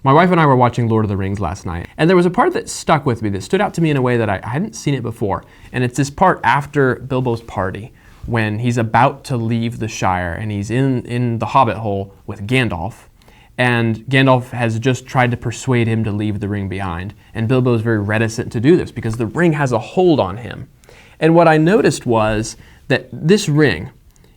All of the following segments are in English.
My wife and I were watching Lord of the Rings last night, and there was a part that stuck with me, that stood out to me in a way that I hadn't seen it before. And it's this part after Bilbo's party, when he's about to leave the Shire, and he's in the Hobbit hole with Gandalf. And Gandalf has just tried to persuade him to leave the ring behind. And Bilbo is very reticent to do this because the ring has a hold on him. And what I noticed was that this ring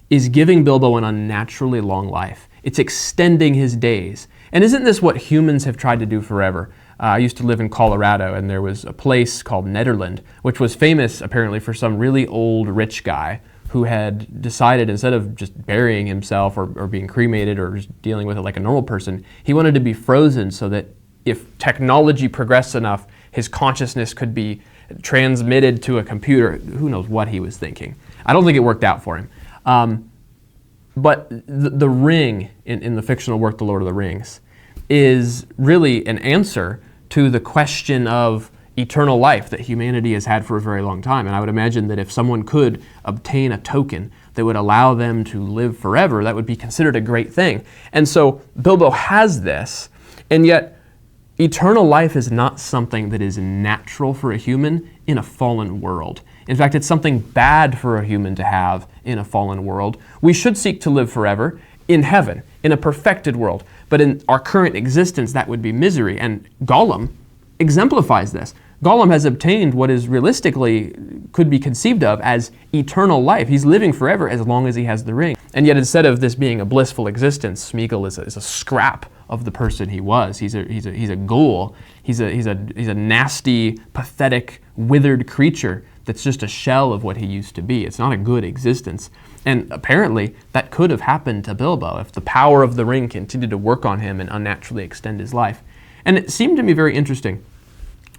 is giving Bilbo an unnaturally long life. It's extending his days. And isn't this what humans have tried to do forever? I used to live in Colorado, and there was a place called Nederland, which was famous apparently for some really old rich guy who had decided, instead of just burying himself or being cremated or just dealing with it like a normal person, he wanted to be frozen so that if technology progressed enough, his consciousness could be transmitted to a computer. Who knows what he was thinking. I don't think it worked out for him. But the ring in the fictional work, The Lord of the Rings, is really an answer to the question of eternal life that humanity has had for a very long time. And I would imagine that if someone could obtain a token that would allow them to live forever, that would be considered a great thing. And so Bilbo has this, and yet eternal life is not something that is natural for a human in a fallen world. In fact, it's something bad for a human to have in a fallen world. We should seek to live forever in heaven, in a perfected world. But in our current existence, that would be misery. And Gollum exemplifies this. Gollum has obtained what is realistically could be conceived of as eternal life. He's living forever as long as he has the ring. And yet, instead of this being a blissful existence, Smeagol is a scrap of the person he was. He's a ghoul. He's a nasty, pathetic, withered creature that's just a shell of what he used to be. It's not a good existence. And apparently, that could have happened to Bilbo if the power of the ring continued to work on him and unnaturally extend his life. And it seemed to me very interesting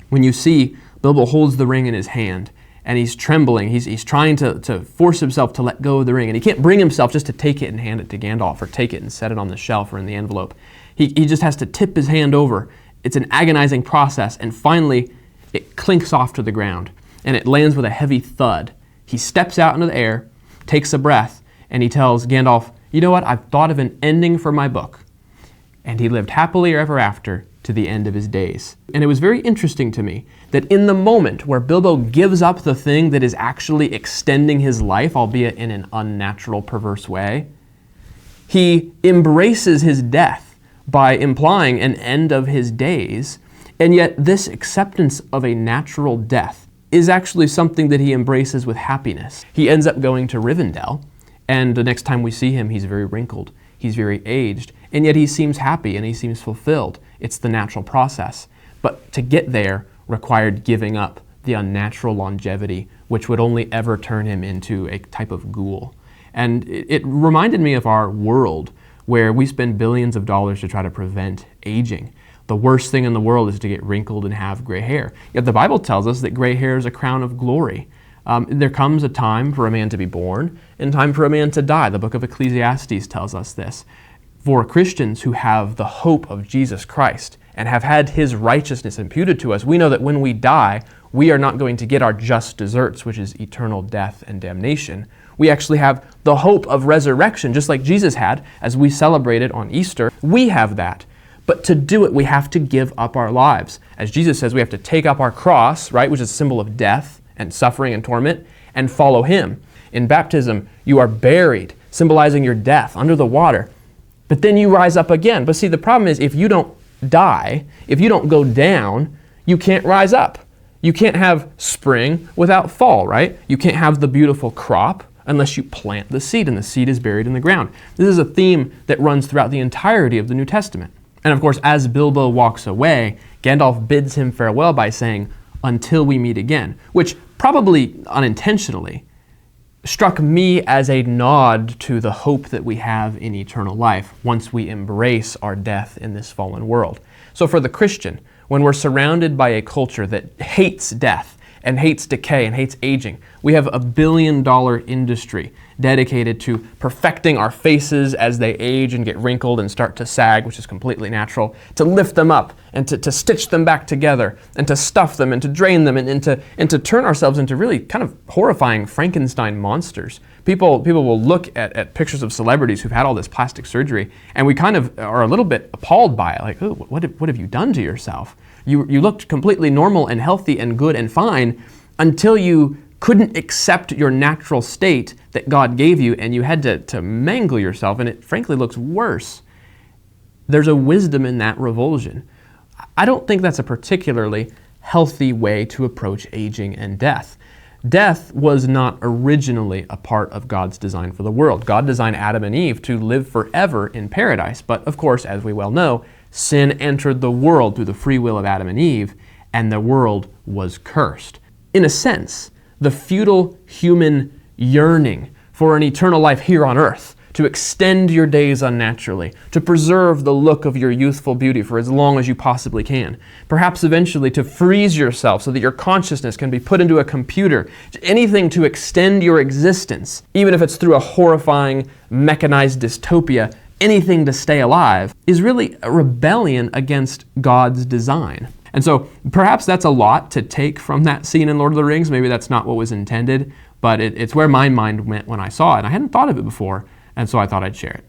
when you see Bilbo holds the ring in his hand and he's trembling. He's trying to force himself to let go of the ring, and he can't bring himself just to take it and hand it to Gandalf, or take it and set it on the shelf or in the envelope. He just has to tip his hand over. It's an agonizing process, and finally it clinks off to the ground and it lands with a heavy thud. He steps out into the air, takes a breath, and he tells Gandalf, "You know what? I've thought of an ending for my book." And he lived happily ever after to the end of his days. And it was very interesting to me that in the moment where Bilbo gives up the thing that is actually extending his life, albeit in an unnatural, perverse way, he embraces his death by implying an end of his days. And yet this acceptance of a natural death is actually something that he embraces with happiness. He ends up going to Rivendell, and the next time we see him, he's very wrinkled, he's very aged, and yet he seems happy and he seems fulfilled. It's the natural process. But to get there required giving up the unnatural longevity, which would only ever turn him into a type of ghoul. And it reminded me of our world, where we spend billions of dollars to try to prevent aging. The worst thing in the world is to get wrinkled and have gray hair. Yet the Bible tells us that gray hair is a crown of glory. There comes a time for a man to be born and time for a man to die. The book of Ecclesiastes tells us this. For Christians who have the hope of Jesus Christ and have had his righteousness imputed to us, we know that when we die, we are not going to get our just deserts, which is eternal death and damnation. We actually have the hope of resurrection, just like Jesus had, as we celebrated on Easter. We have that. But to do it, we have to give up our lives. As Jesus says, we have to take up our cross, right, which is a symbol of death and suffering and torment, and follow him. In baptism, you are buried, symbolizing your death under the water. But then you rise up again. But see, the problem is if you don't die, if you don't go down, you can't rise up. You can't have spring without fall, right? You can't have the beautiful crop unless you plant the seed, and the seed is buried in the ground. This is a theme that runs throughout the entirety of the New Testament. And of course, as Bilbo walks away, Gandalf bids him farewell by saying, "Until we meet again," which probably unintentionally struck me as a nod to the hope that we have in eternal life once we embrace our death in this fallen world. So for the Christian, when we're surrounded by a culture that hates death and hates decay and hates aging, we have $1 billion industry dedicated to perfecting our faces as they age and get wrinkled and start to sag, which is completely natural, to lift them up and to stitch them back together and to stuff them and to drain them and to turn ourselves into really kind of horrifying Frankenstein monsters. People will look at pictures of celebrities who've had all this plastic surgery, and we kind of are a little bit appalled by it, like, oh, what have you done to yourself? You looked completely normal and healthy and good and fine until you couldn't accept your natural state that God gave you, and you had to mangle yourself, and it frankly looks worse. There's a wisdom in that revulsion. I don't think that's a particularly healthy way to approach aging and death. Death was not originally a part of God's design for the world. God designed Adam and Eve to live forever in paradise, but of course, as we well know, sin entered the world through the free will of Adam and Eve, and the world was cursed. In a sense, the futile human yearning for an eternal life here on earth, to extend your days unnaturally, to preserve the look of your youthful beauty for as long as you possibly can, perhaps eventually to freeze yourself so that your consciousness can be put into a computer, anything to extend your existence, even if it's through a horrifying, mechanized dystopia, anything to stay alive, is really a rebellion against God's design. And so perhaps that's a lot to take from that scene in Lord of the Rings. Maybe that's not what was intended, but it's where my mind went when I saw it. I hadn't thought of it before, and so I thought I'd share it.